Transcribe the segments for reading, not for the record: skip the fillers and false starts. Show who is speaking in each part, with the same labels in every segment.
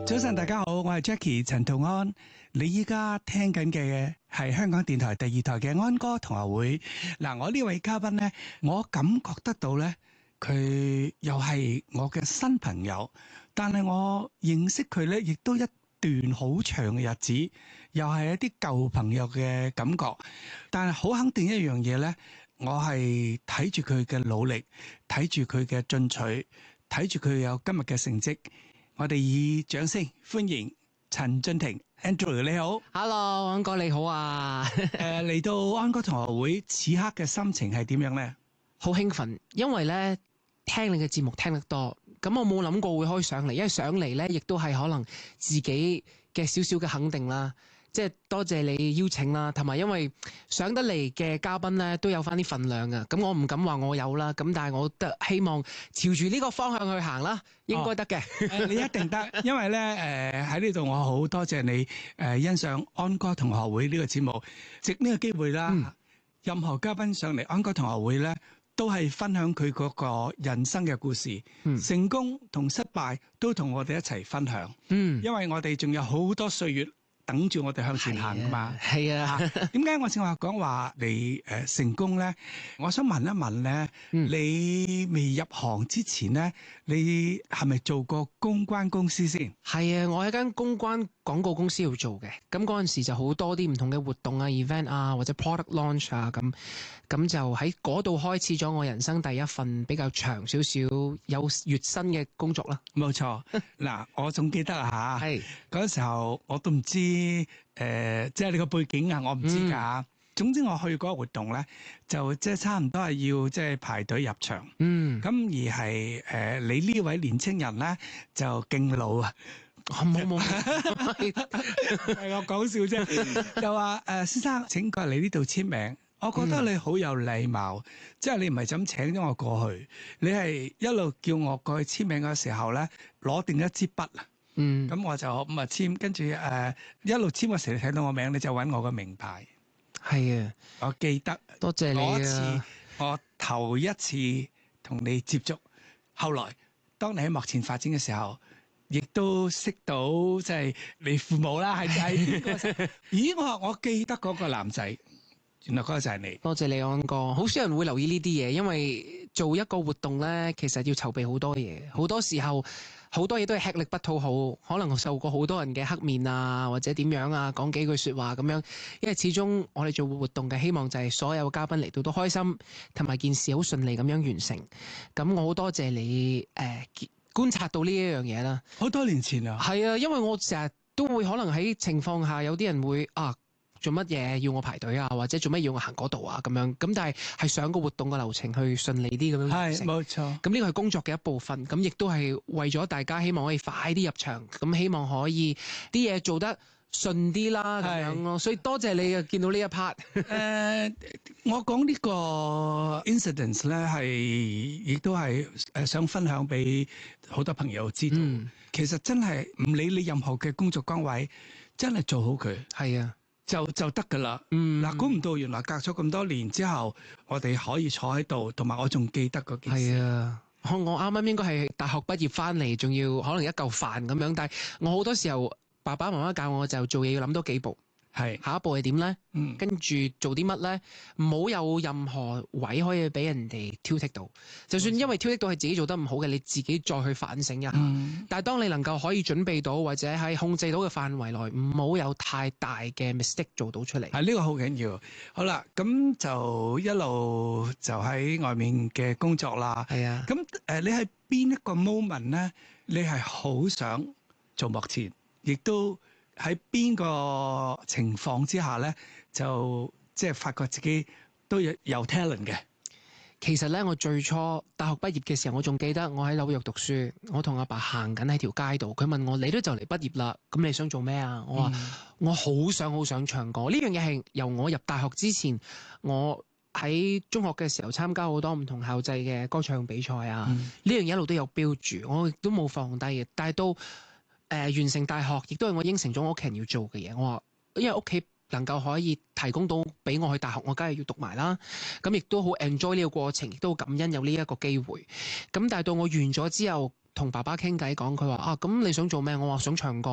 Speaker 1: 早晨，大家好，我係 Jackie 陳同安。你依家聽緊嘅係香港電台第二台嘅安歌同學會。嗱，我呢位嘉賓呢，我感覺得到呢，佢又係我嘅新朋友，但係我認識佢呢，亦都一段好長嘅日子，又係一啲舊朋友嘅感覺。但係好肯定一樣嘢呢，我係睇住佢嘅努力，睇住佢嘅進取，睇住佢有今日嘅成績。我哋以掌聲歡迎陳俊霆 Andrew， 你好。
Speaker 2: Hello， 安哥你好啊。
Speaker 1: 嚟到安歌同學會，此刻嘅心情係點樣呢？
Speaker 2: 好興奮，因為咧聽你嘅節目聽得多，咁我冇諗過會可以上嚟，因為上嚟咧亦都係可能自己嘅少少嘅肯定啦。即係多謝你邀請啦，同埋因為上得嚟嘅嘉賓咧都有翻啲份量㗎，咁我唔敢話我有啦，咁但係我得希望朝住呢個方向去行啦，應該得嘅。
Speaker 1: 你一定得，因為咧喺呢度我好多謝你欣賞安歌同學會呢個節目，藉呢個機會啦，任何嘉賓上嚟安歌同學會咧，都係分享佢嗰個人生嘅故事，成功同失敗都同我哋一齊分享。因為我哋仲有好多歲月等住我哋向前行噶嘛。
Speaker 2: 係啊，
Speaker 1: 點解我正話講話你成功咧？我想問一問咧，你未入行之前咧，你係咪做過公關公司先？
Speaker 2: 係啊，我喺間公關廣告公司度做嘅，咁嗰陣時就好多啲唔同嘅活動啊、event 啊或者 product launch 啊，咁就喺嗰度開始咗我人生第一份比較長少少有月薪嘅工作啦。
Speaker 1: 冇錯，嗱，我仲記得啊嚇，
Speaker 2: 係
Speaker 1: 嗰時候我都唔知即係你個背景啊，我唔知㗎。總之我去嗰個活動咧，就即係差唔多係要即係排隊入場。咁而係你呢位年青人咧就敬老啊。
Speaker 2: 冇，
Speaker 1: 係我講笑啫。就話先生請過嚟呢度簽名。我覺得你好有禮貌，即係你唔係就咁請咗我過去，你係一路叫我過去簽名嘅時候咧，攞定一支筆啊。咁我就咁啊簽，跟住一路簽嘅時候，你睇到我名，你就揾我個名牌。
Speaker 2: 係啊，
Speaker 1: 我記得，
Speaker 2: 多謝你啊。
Speaker 1: 嗰次我頭一次同你接觸，後來當你喺幕前發展嘅時候，亦都識到即係你父母啦，係邊個？咦，我記得嗰個男仔。原來嗰個就係你。多謝你安哥，
Speaker 2: 好少人會留意呢啲嘢，因為做一個活動呢，其實要籌備好多嘢，好多時候好多嘢都係吃力不討好，可能受過好多人嘅黑面啊，或者點樣啊，講幾句說話咁樣。因為始終我哋做活動嘅希望就係所有嘉賓嚟到都開心，同埋件事好順利咁樣完成。咁我好多謝你觀察到呢一樣嘢啦。好多年前啊，係啊，因為我成日都會可能喺情況下有啲人會做乜嘢要我排隊啊，或者做乜要我行嗰度啊咁樣，咁但係上個活動嘅流程去順利啲咁樣完成。係，冇錯。咁呢個係工作嘅一部分，咁亦都係為咗大家希望可以快啲入場，咁希望可以啲嘢做得順啲啦咁樣咯。所以多謝你見到呢一 part。我講呢個 incidents 咧係，亦都係想分享俾好多朋友知道。其實真係唔理你任何嘅工作崗位，真係做好佢。係啊。就得㗎啦。嗱，估唔到原來隔咗咁多年之後，我哋可以坐喺度，同埋我仲記得嗰件事。係啊，我啱啱應該係大學畢業翻嚟，仲要可能一嚿飯咁樣。但係我好多時候爸爸媽媽教我就做嘢要諗多幾步。係，下一步係點咧？跟住做啲乜咧？唔好有任何位可以俾人哋挑剔到。就算因為挑剔到係自己做得唔好嘅，你自己再去反省一下。但係當你能夠可以準備到或者喺控制到嘅範圍內，唔好有太大嘅 mistake 做到出嚟。係，呢個好緊要。好啦，咁就一路就喺外面嘅工作啦。係啊。咁你係邊一個 moment 咧？你係好想做幕前，亦都喺邊個情況之下咧，就即係發覺自己都有 talent 嘅。其實咧，我最初大學畢業嘅時候，我仲記得我喺紐約讀書，我同阿爸行緊喺條街度，佢問我：你都就嚟畢業啦，咁你想做咩啊？我話我好想唱歌。呢樣嘢係由我入大學之前，我喺中學嘅時候參加好多唔同校際嘅歌唱比賽啊。呢樣嘢一路都有標住，我亦都冇放低嘅。但係到完成大學，亦都係我應承咗我屋企人要做嘅嘢。我話因為屋企能夠可以提供到俾我去大學，我梗係要讀埋啦。咁亦都好 enjoy 呢個過程，亦都好感恩有呢一個機會。咁但係到我完咗之後，同爸爸傾偈講，佢話啊，咁你想做咩？我話想唱歌。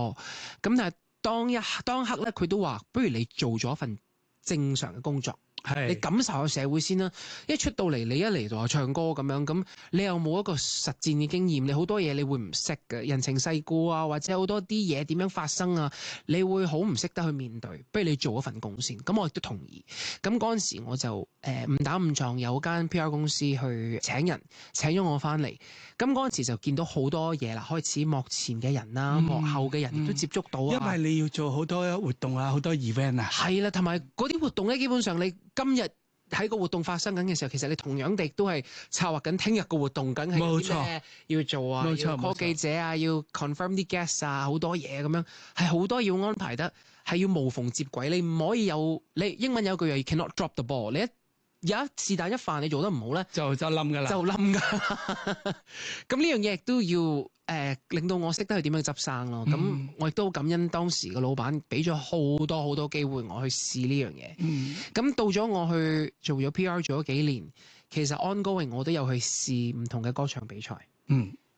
Speaker 2: 咁但係當刻咧，佢都話不如你做咗一份正常嘅工作。
Speaker 1: 係
Speaker 2: 你感受下社會先啦，一出到嚟你一嚟就話唱歌咁樣，咁你又冇一個實戰嘅經驗，你好多嘢你會唔識嘅，人情世故啊，或者好多啲嘢點樣發生啊，你會好唔識得去面對。不如你做一份工先，咁我亦都同意。咁嗰陣時我就誤打誤撞有間 PR 公司去請人，請咗我翻嚟。咁嗰陣時就見到好多嘢啦，開始幕前嘅人啦，幕後嘅人亦都接觸到啊。
Speaker 1: 因為你要做好多活動啊，好多 event 啊。
Speaker 2: 係啦，同埋嗰啲活動咧，基本上你今日喺個活動發生緊嘅時候，其實你同樣地都係策劃緊聽日個活動，梗係有啲咩要做啊，
Speaker 1: 冇錯
Speaker 2: 要 call 記者啊，要 confirm 啲 guest 啊，好多嘢咁樣，係好多要安排得，係要無縫接軌。你唔可以你英文有句嘢 you cannot drop the ball， 你有一是但一犯你做得唔好咧，
Speaker 1: 就冧㗎啦，
Speaker 2: 就冧㗎。咁呢樣嘢亦都要令到我識得去點樣執生咯。咁我亦都好感恩當時個老闆俾咗好多好多機會我去試呢樣嘢。咁到咗我去做咗 PR 做咗幾年，其實 ongoing 我都有去試唔同嘅歌唱比賽。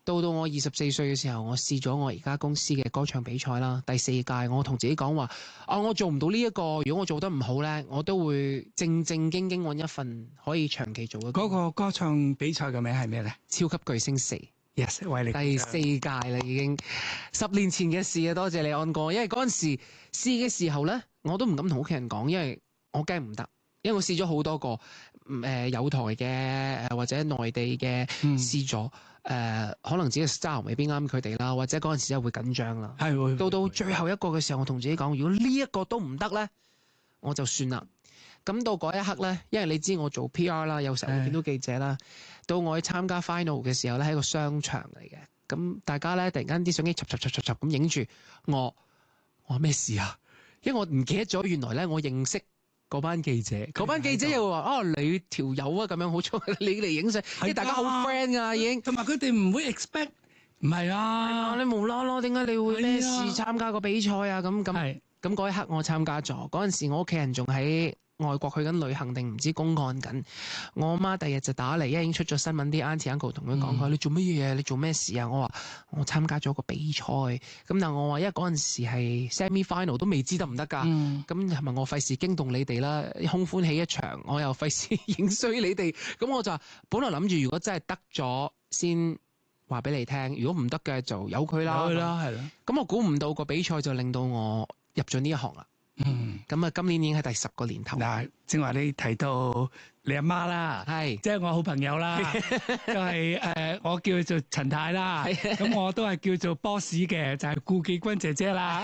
Speaker 2: 到我24歲嘅時候，我試咗我而家公司嘅歌唱比賽啦，第4屆。我同自己講話，我做唔到呢一個，如果我做得唔好咧，我都會正正經經揾一份可以長期做嘅。
Speaker 1: 嗰個歌唱比賽嘅名係咩咧？
Speaker 2: 超級巨星4。
Speaker 1: Yes， 為你
Speaker 2: 第4屆啦，已經10年前嘅事啊！多謝你安哥，因為嗰陣時試嘅時候咧，我都唔敢同屋企人講，因為我驚唔得，因為我試咗好多個有台嘅或者內地嘅試咗。可能自己嘅 style 未必啱佢哋啦，或者嗰陣時又會緊張啦。
Speaker 1: 係會
Speaker 2: 到最後一個嘅時候，我同自己講：如果呢一個都唔得咧，我就算啦。咁到嗰一刻咧，因為你知我做 PR 啦，有時候會見到記者啦。到我去參加 final 嘅時候咧，係一個商場嚟嘅。咁大家咧突然間啲相機插咁影住我話咩事啊？因為我唔記得咗，原來咧我認識嗰班記者，嗰班記者又話你條友啊咁樣好粗，你嚟影相，因為大家好 friend 㗎已經。
Speaker 1: 同埋佢哋唔會 expect， 唔係啊，
Speaker 2: 你無啦啦點解你會咩事參加個比賽啊？咁嗰一刻我參加咗，嗰陣時我屋企人仲喺外國去緊旅行定唔知公幹緊，我阿媽第日就打嚟，因為已經出咗新聞，啲 auntie uncle 同佢講佢你做乜嘢？你做咩事啊？我話我參加咗個比賽，咁但係我話因為嗰陣時係 semi final 都未知得唔得㗎，咁係咪我費事驚動你哋啦？空歡喜一場，我又費事影衰你哋，咁我就本來諗住如果真係得咗先話俾你聽，如果唔得嘅就由佢啦，係啦。咁我估唔到個比賽就令到我入咗呢一行啦。咁啊，今年已經係第10個年頭。
Speaker 1: 嗱，正話你提到你阿媽啦，係即係我好朋友啦，就係我叫做陳太啦，咁我都係叫做 boss 嘅，就係顧記君姐姐啦。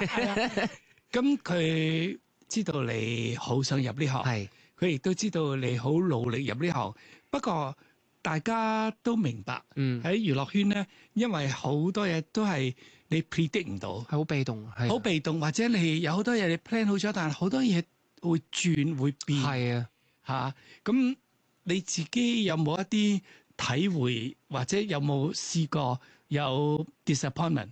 Speaker 1: 咁佢知道你好想入呢行，佢亦都知道你好努力入呢行。不過大家都明白，喺娛樂圈咧，因為好多嘢都係你 predict 唔到，係
Speaker 2: 好被動，
Speaker 1: 好被動，或者你有好多嘢你 plan 好咗，但係好多嘢會轉會變，係啊嚇。咁你自己有冇一啲體會，或者有冇試過有 disappointment？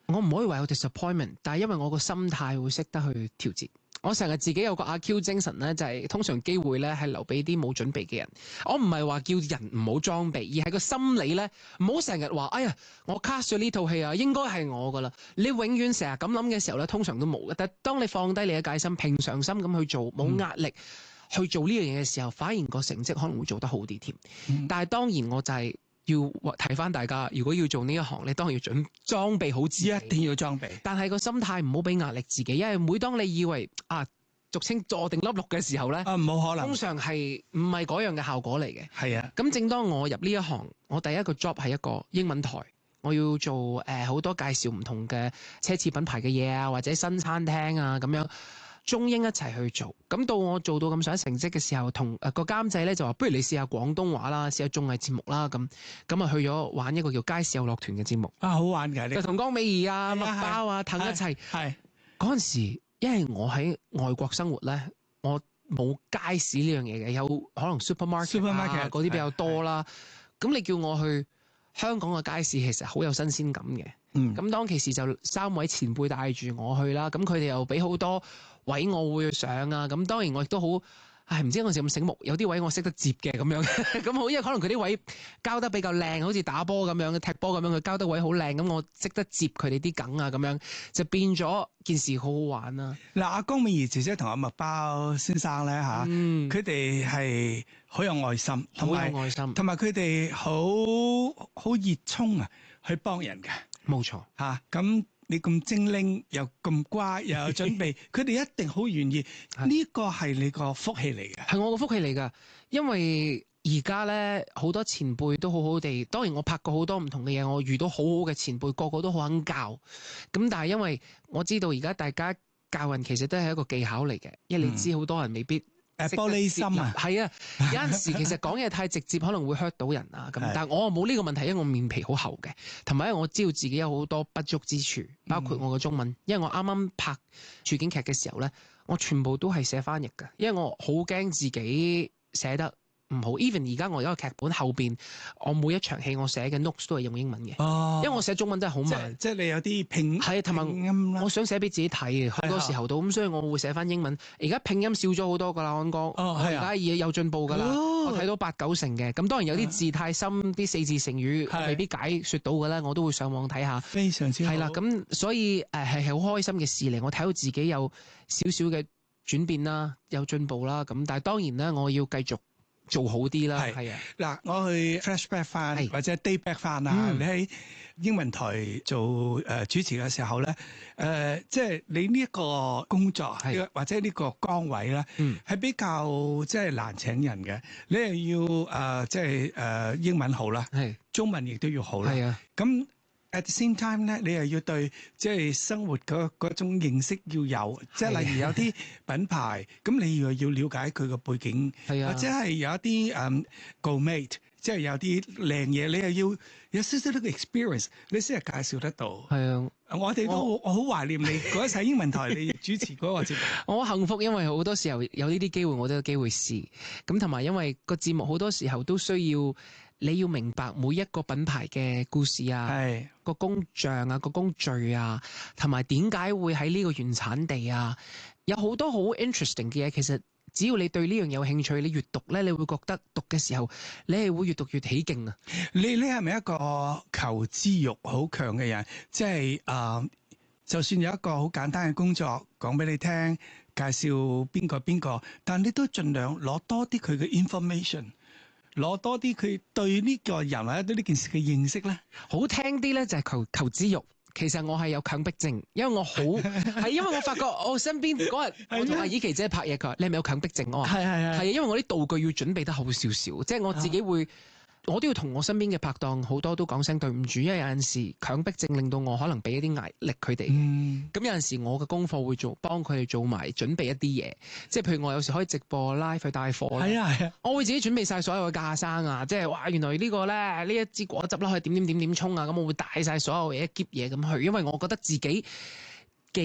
Speaker 2: 我唔可以話有 disappointment，但係因為我個心態會識得去調節。我成日自己有個阿 Q 精神咧，就係通常機會咧係留俾啲冇準備嘅人。我唔係話叫人唔好裝備，而係個心理咧，唔好成日話哎呀，我 cast 咗呢套戲啊，應該係我噶啦。你永遠成日咁諗嘅時候咧，通常都冇嘅。但係當你放低你嘅戒心，平常心咁去做，冇壓力去做呢樣嘢嘅時候，反而個成績可能會做得好啲添。但係當然我就係要提翻大家，如果要做呢一行，你當然要裝備好自己，
Speaker 1: 一定要裝備。
Speaker 2: 但係個心態唔好俾壓力自己，因為每當你以為俗稱坐定粒六嘅時候咧，
Speaker 1: 冇可能，
Speaker 2: 通常係唔係嗰樣嘅效果嚟嘅。
Speaker 1: 係啊，
Speaker 2: 咁正當我入呢一行，我第一個 job 係一個英文台，我要做好多介紹唔同嘅奢侈品牌嘅嘢啊，或者新餐廳啊咁樣。中英一齊去做，咁到我做到咁上下成績嘅時候，同個監製咧就話：不如你試下廣東話啦，試下綜藝節目啦，咁啊去咗玩一個叫《街市遊樂團》嘅節目。
Speaker 1: 好玩㗎！
Speaker 2: 就同江美儀啊、麥包啊、騰一齊。係嗰陣時，因為我喺外國生活咧，我冇街市呢樣嘢嘅，有可能 supermarket 嗰啲比較多啦。咁你叫我去香港嘅街市，其實好有新鮮感嘅。咁當其時就3位前輩帶住我去啦，咁佢哋又俾好多位我會上啊。咁當然我亦都好。唔知嗰陣時咁醒目，有啲位我識得接嘅咁樣，咁好，因為可能佢啲位交得比較靚，好似打波咁樣、踢波咁樣，佢交得位好靚，咁我識得接佢哋啲梗啊，咁樣就變咗件事好好玩啦。
Speaker 1: 嗱，阿江美儀姐姐同阿麥包先生咧嚇，佢哋係好有愛心，
Speaker 2: 好有愛心，
Speaker 1: 同埋佢哋好熱衷啊，去幫人嘅。
Speaker 2: 冇錯
Speaker 1: 嚇，咁你咁精靈又咁乖又有準備，佢哋一定好願意。呢個係你個福氣嚟嘅，
Speaker 2: 係我個福氣嚟㗎。因為而家咧好多前輩都好好地，當然我拍過好多唔同嘅嘢，我遇到好好嘅前輩，個個都好肯教。咁但係因為我知道而家大家教人其實都係一個技巧嚟嘅，因為你知好多人未必。
Speaker 1: 玻璃心啊，
Speaker 2: 係啊，有陣時其實講嘢太直接，可能會 hurt 到人啊。咁，但係我冇呢個問題，因為我面皮好厚嘅，同埋因為我知道自己有好多不足之處，包括我嘅中文。因為我啱啱拍處境劇嘅時候咧，我全部都係寫翻譯嘅，因為我好驚自己寫得唔好。even 而家我有一個劇本後邊，我每一場戲我寫嘅 notes 都係用英文嘅，因為我寫中文真係好慢。
Speaker 1: 即係你有啲拼
Speaker 2: 係同埋我想寫俾自己睇嘅，好多時候都咁，所以我會寫翻英文。而家拼音少咗好多噶啦，安哥，而家嘢有進步噶啦，我睇到8-9成嘅。咁當然有啲字太深，啲四字成語未必解説到噶啦，我都會上網睇下。
Speaker 1: 非常之好。
Speaker 2: 係啦，咁所以係好開心嘅事嚟。我睇到自己有少少嘅轉變啦，有進步啦。咁但係當然咧，我要繼續做好啲啦。係啊，
Speaker 1: 嗱，我去 flashback 翻或者 dayback 翻啊，你喺英文台做主持嘅時候咧，即係你呢一個工作或者呢個崗位咧，係比較即係難請人嘅。你又要即係英文好啦，中文亦都要好啦。
Speaker 2: 係啊，
Speaker 1: 咁at the same time 咧，你又要對即係生活嗰種認識要有，即係例如有啲品牌，咁你又要了解佢個背景，或者係有一啲go-mate，即係有啲靚嘢，你又要有少少呢個 experience，你先係介紹得到。
Speaker 2: 係啊，
Speaker 1: 我哋都我好懷念你嗰一世英文台你主持嗰個節目。
Speaker 2: 我好幸福，因為好多時候有呢啲機會，我都有機會試。咁同埋因為個節目好多時候都需要。你要明白每一個品牌嘅故事啊，個工匠啊，個工序啊，同埋點解會喺呢個原產地啊，有好多好 interesting 嘅嘢。其實只要你對呢樣有興趣，你閱讀咧，你會覺得讀嘅時候，你係會越讀越起勁啊！
Speaker 1: 你係咪一個求知欲好強嘅人？即係就算有一個好簡單嘅工作講俾你聽，介紹邊個，但你都盡量攞多啲佢嘅 information。攞多啲佢對呢個人或者對呢件事嘅認識咧，
Speaker 2: 好聽啲咧就係求知欲。其實我係有強迫症，因為我好係因為我發覺我身邊嗰日我同阿依琪姐拍嘢，佢話你係咪有強迫症？我話係因為我啲道具要準備得好少少，即係我自己會。我都要同我身邊嘅拍檔好多都講聲對唔住，因為有陣時強迫症令到我可能俾一啲壓力佢哋。咁有陣時我嘅功課會幫佢哋做埋準備一啲嘢，即係譬如我有時可以直播 live 去帶貨。係啊，我會自己準備晒所有嘅架生啊，即係哇原來呢個咧呢一支果汁啦，可以點沖啊，咁我會帶晒所有嘢一喼嘢咁去，因為我覺得自己嘅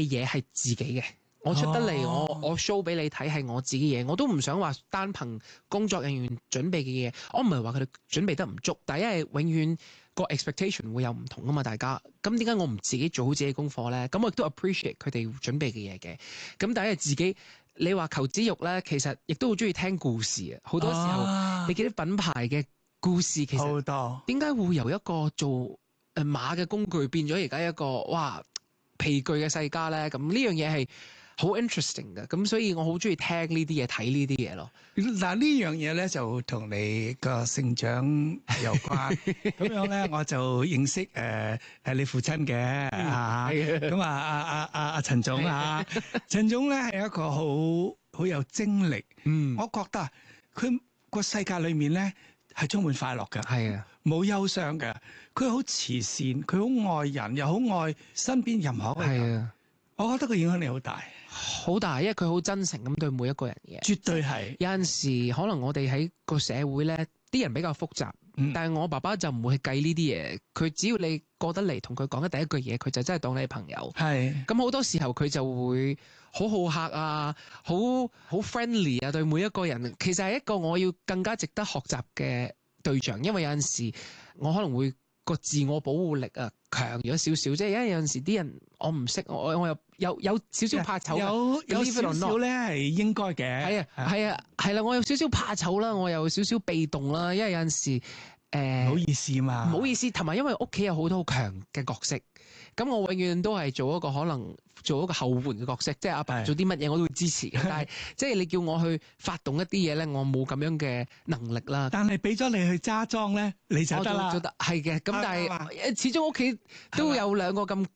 Speaker 2: 嘢係自己嘅。我出得嚟，我 show 俾你睇係我自己嘢，我都唔想話單憑工作人員準備嘅嘢。我唔係話佢哋準備得唔足，但係因為永遠個 expectation 會有唔同啊嘛，大家。咁點解我唔自己做好自己功課咧？咁我亦都 appreciate 佢哋準備嘅嘢嘅。咁但係自己，你話求知欲咧，其實亦都好中意聽故事啊。好多時候，你見啲品牌嘅故事其實好多。點解會由一個做馬嘅工具變咗而家一個皮具嘅世家咧？咁呢樣嘢係好 interesting 嘅，咁所以我好中意聽呢啲嘢，睇呢啲嘢咯。
Speaker 1: 嗱，呢樣嘢咧就同你個成長有關。咁樣咧，我就認識你父親嘅咁阿陳總啊，陳總咧係一個好有精力。我覺得佢個世界裏面咧係充滿快樂嘅，係啊，冇憂傷嘅。佢好慈善，佢好愛人，又好愛身邊任何嘅人。係啊，我覺得佢影響力好大。
Speaker 2: 好大，因為佢好真誠咁對每一個人嘅。絕對係。有陣時可能我哋喺個社會咧，啲人比較複雜，但係我爸爸就唔會去計呢啲嘢。佢只要你過得嚟同佢講嘅第一句嘢，佢就真係當你係朋友。係。咁好多時候佢就會好好客啊，好 friendly 啊，對每一個人。其實係一個我要更加值得學習嘅對象，因為有陣時我可能會個自我保護力啊強咗少少，即係因為有陣時啲人我唔識，我又有少少怕醜嘅，
Speaker 1: 有
Speaker 2: Believe it or
Speaker 1: 少
Speaker 2: not
Speaker 1: 少咧係應該嘅。
Speaker 2: 係啊係啊係啦，我有少少怕醜啦，我有少少被動啦，因為有陣時
Speaker 1: 唔好意思嘛，
Speaker 2: 唔好意思，同埋因為屋企有好多好強嘅角色，咁我永遠都係做一個可能做一個後援嘅角色，即係阿爸做啲乜嘢我都會支持嘅，但係即係你叫我去發動一啲嘢咧，我冇咁樣嘅能力啦。
Speaker 1: 但係俾咗你去揸莊咧，你就得啦。
Speaker 2: 做得係嘅，咁但係始終屋企都有兩個咁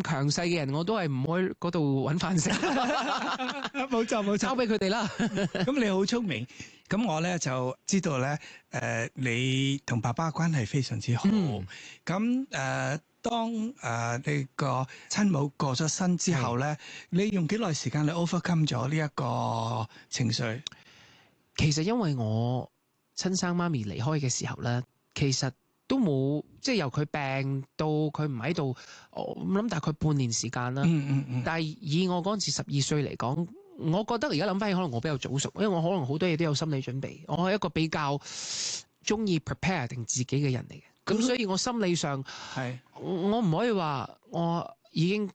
Speaker 2: 強勢嘅人，我都係唔可以嗰度揾飯食。
Speaker 1: 冇錯冇錯，
Speaker 2: 交俾佢哋啦。
Speaker 1: 咁你好聰明，咁我咧就知道咧，你同爸爸關係非常之好。咁當你個親母過咗身之後咧，你用幾耐時間你 overcome 咗呢一個情緒？
Speaker 2: 其實因為我親生媽咪離開嘅時候咧，其實都冇即係由佢病到佢唔喺度，我諗大概半年時間啦。但係以我嗰陣時12歲嚟講，我覺得而家諗翻起可能我比較早熟，因為我可能好多嘢都有心理準備，我係一個比較中意 prepare 定自己嘅人嚟嘅。咁所以我心理上係我唔可以話我已經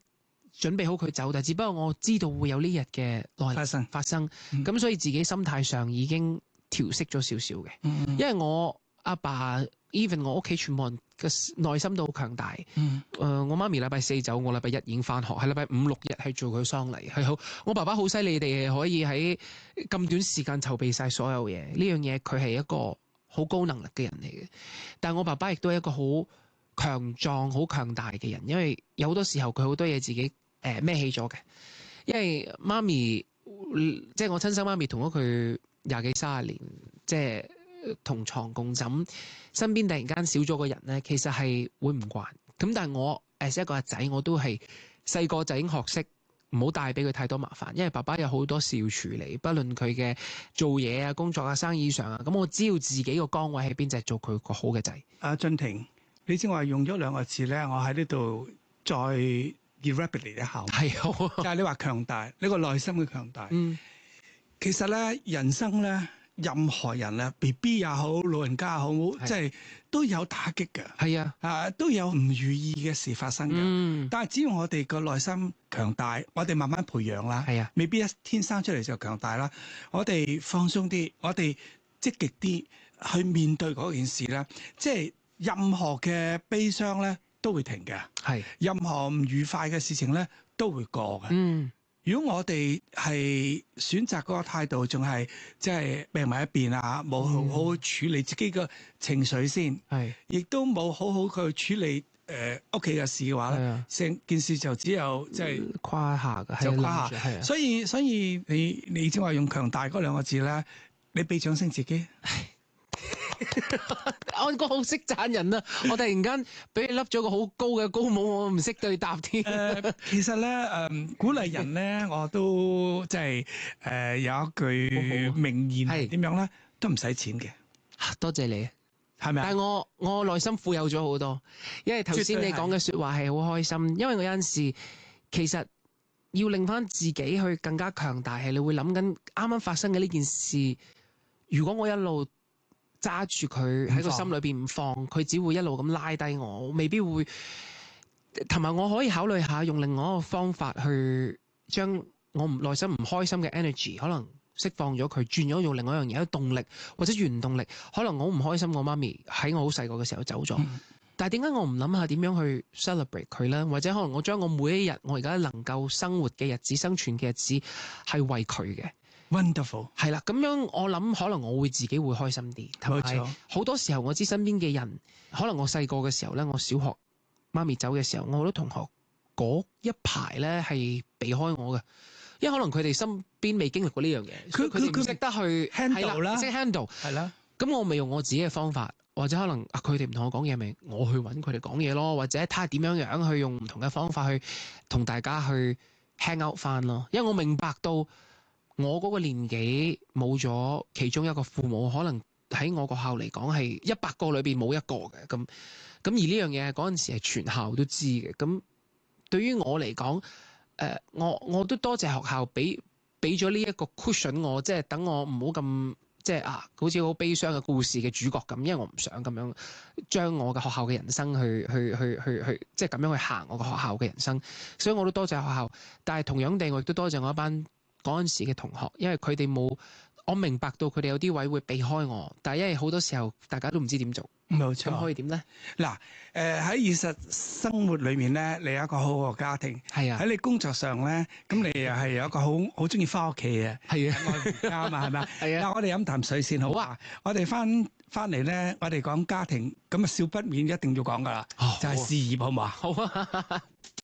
Speaker 2: 準備好佢走，但只不過我知道會有呢日嘅發生。咁所以自己心態上已經調適咗少少嘅。因為我阿爸 even 我屋企全部人嘅內心都好強大。我媽咪禮拜4走，我禮拜1已經翻學，係禮拜5、6日係做佢喪禮，係好。我爸爸好犀利地可以喺咁短時間籌備晒所有嘢，呢樣嘢佢係一個好高能力嘅人嚟嘅。但係我爸爸亦都係一個好強壯、好強大嘅人，因為有好多時候佢好多嘢自己孭起咗嘅。因為媽咪即係我親生媽咪同咗佢20幾30年，即係同床共枕，身邊突然間少咗個人咧，其實係會唔慣。咁但係我as一個阿仔，我都係細個就已經學識唔好帶俾佢太多麻煩，因為爸爸有好多事要處理，不論佢嘅做嘢啊、工作啊、生意上啊，咁我知道自己個崗位喺邊，就係做佢個好嘅仔。阿
Speaker 1: 俊霆，你先話用咗2個字咧，我喺呢度再 elaborate 一下。
Speaker 2: 係好，
Speaker 1: 就係你話強大，呢個內心嘅強大。其實咧，人生咧，任何人啊 ，BB 也好，老人家也好，即係都有打擊嘅。係啊，都有唔如意嘅事發生嘅。但係只要我哋個內心強大，我哋慢慢培養啦。係啊，未必一天生出嚟就強大啦。我哋放鬆啲，我哋積極啲去面對嗰件事咧。即係任何嘅悲傷咧都會停嘅。係，任何唔愉快嘅事情咧都會過嘅。如果我哋係選擇嗰個態度，仲係即係病埋一邊啊，冇好好處理自己嘅情緒先，亦都冇好好去處理屋企嘅事嘅話咧，成件事就只有即係誇下嘅，就誇下。所以你正話用強大嗰2個字咧，你俾掌聲自己。安哥好識讚人啊！我突然間俾你笠咗個好高嘅高帽，我唔識對答添。其實咧，鼓勵人咧，我都即係有一句名言係點樣咧，都唔使錢嘅。多謝你，係咪啊？但係我內心富有咗好多，因為頭先你講嘅說話係好開心。因為我有陣時其實要令翻自己去更加強大，係你會諗緊啱啱發生嘅呢件事。如果我一路揸住佢喺個心裏邊唔放，佢只會一路咁拉低我，未必會。同埋我可以考慮下用另外一個方法去將我內心唔開心嘅 energy 可能釋放咗佢，轉咗用另外一樣嘢，一動力或者原動力。可能我唔開心，我媽咪喺我好細個嘅時候走咗，但係點解我唔諗下點樣去 celebrate 佢呢？或者可能我將我每一日我而家能夠生活嘅日子、生存嘅日子係為佢嘅。Wonderful， 係啦，咁樣我諗可能我會自己會開心啲，同埋好多時候我知身邊嘅人，可能我細個嘅時候咧，我小學媽咪走嘅時候，我好多同學嗰一排咧係避開我嘅，因為可能佢哋身邊未經歷過呢樣嘢，佢哋唔識得去 handle 啦，識 handle 係啦，咁我咪用我自己嘅方法，或者可能佢哋唔同我講嘢，咪我去揾佢哋講嘢咯，或者睇下點樣樣去用唔同嘅方法去同大家去 hang out 翻咯，因為我明白到。我嗰個年紀冇咗其中一個父母，可能喺我個校嚟講係100個裏邊冇一個嘅，咁而呢樣嘢嗰陣時係全校都知嘅。咁對於我嚟講，我都多謝學校俾咗呢一個 cushion 我，即係等我唔好咁
Speaker 2: 即係好似好悲傷嘅故事嘅主角咁，因為我唔想咁樣將我嘅學校嘅人生去即係咁樣去行我嘅學校嘅人生，所以我都多謝學校，但係同樣地我亦都多謝我一班嗰陣時嘅同學，因為佢哋冇，我明白到佢哋有啲位會避開我，但係因為好多時候大家都唔知點做，
Speaker 1: 冇
Speaker 2: 咁可以點咧？
Speaker 1: 嗱，喺現實生活裏面咧，你有一個好好嘅家庭。
Speaker 2: 係啊，
Speaker 1: 喺你工作上咧，咁你又係有一個好中意翻屋企嘅，
Speaker 2: 係啊，
Speaker 1: 愛回家啊嘛，係咪啊？
Speaker 2: 係啊，
Speaker 1: 嗱，我哋飲啖水先好啊！我哋翻嚟咧，我哋講家庭，咁啊少不免一定要講噶啦，
Speaker 2: 哦
Speaker 1: 就係事業好唔好啊？
Speaker 2: 好啊。